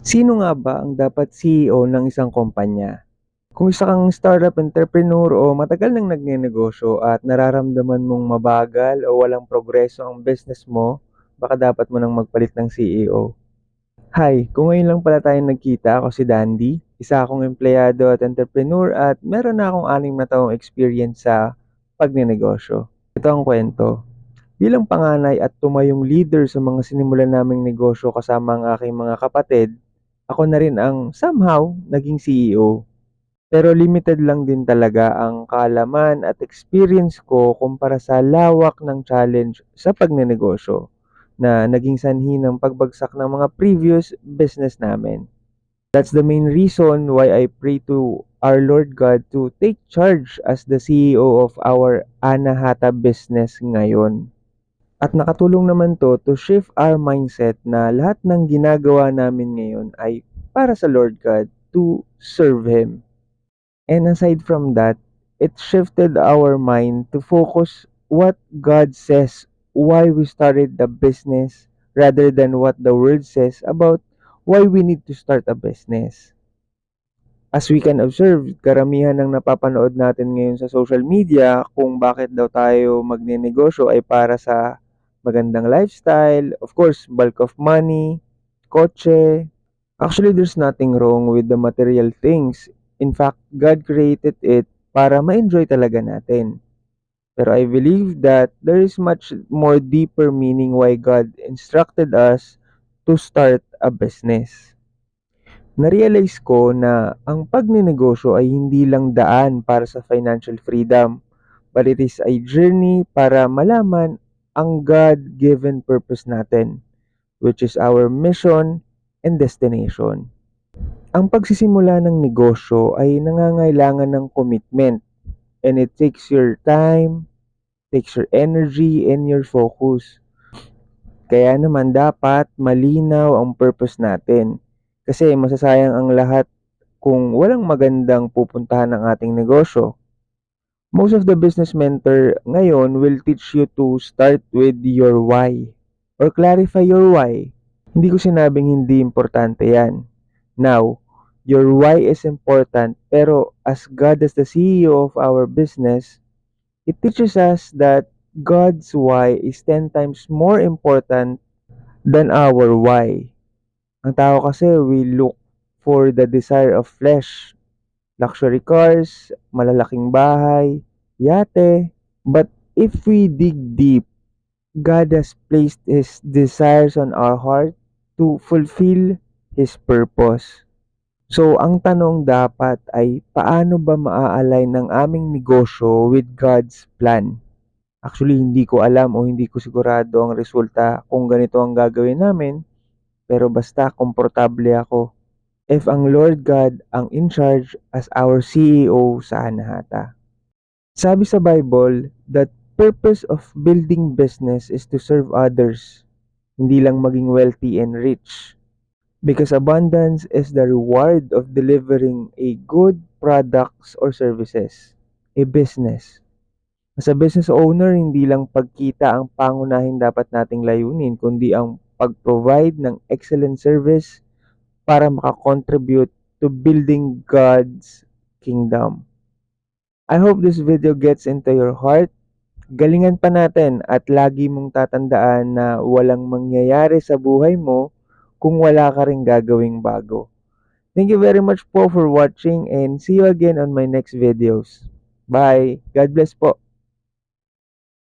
Sino nga ba ang dapat CEO ng isang kumpanya? Kung isa kang startup entrepreneur o matagal nang nagnenegosyo at nararamdaman mong mabagal o walang progreso ang business mo, baka dapat mo nang magpalit ng CEO. Hi, kung ngayon lang pala tayo nagkita, ako si Dandy. Isa akong empleyado at entrepreneur at meron na akong 6 na taong experience sa pagnenegosyo. Ito ang kwento. Bilang panganay at tumayong leader sa mga sinimulan naming negosyo kasama ang aking mga kapatid, ako na rin ang somehow naging CEO. Pero limited lang din talaga ang kaalaman at experience ko kumpara sa lawak ng challenge sa pagnenegosyo na naging sanhi ng pagbagsak ng mga previous business namin. That's the main reason why I pray to our Lord God to take charge as the CEO of our Anahata business ngayon. At nakatulong naman to shift our mindset na lahat ng ginagawa namin ngayon ay para sa Lord God to serve Him. And aside from that, it shifted our mind to focus what God says why we started the business rather than what the world says about why we need to start a business. As we can observe, karamihan ng napapanood natin ngayon sa social media kung bakit daw tayo magnenegosyo ay para sa magandang lifestyle, of course, bulk of money, kotse. Actually, there's nothing wrong with the material things. In fact, God created it para ma-enjoy talaga natin. Pero I believe that there is much more deeper meaning why God instructed us to start a business. Na-realize ko na ang pagnenegosyo ay hindi lang daan para sa financial freedom, but it is a journey para malaman ang God-given purpose natin, which is our mission and destination. Ang pagsisimula ng negosyo ay nangangailangan ng commitment, and it takes your time, takes your energy, and your focus. Kaya naman dapat malinaw ang purpose natin. Kasi masasayang ang lahat kung walang magandang pupuntahan ng ating negosyo. Most of the business mentor ngayon will teach you to start with your why or clarify your why. Hindi ko sinabing hindi importante yan. Now, your why is important, pero as God as the CEO of our business, it teaches us that God's why is 10 times more important than our why. Ang tao kasi, we look for the desire of flesh, luxury cars, malalaking bahay, yate. But if we dig deep, God has placed His desires on our heart to fulfill His purpose. So, ang tanong dapat ay paano ba maa-align ang aming negosyo with God's plan? Actually, hindi ko alam o hindi ko sigurado ang resulta kung ganito ang gagawin namin, pero basta komportable ako if ang Lord God ang in charge as our CEO sa Anahata. Sabi sa Bible that purpose of building business is to serve others, hindi lang maging wealthy and rich. Because abundance is the reward of delivering a good products or services, a business. As a business owner, hindi lang pagkita ang pangunahin dapat nating layunin, kundi ang pag-provide ng excellent service para makakontribute to building God's kingdom. I hope this video gets into your heart. Galingan pa natin at lagi mong tatandaan na walang mangyayari sa buhay mo kung wala ka ring gagawing bago. Thank you very much po for watching and see you again on my next videos. Bye! God bless po!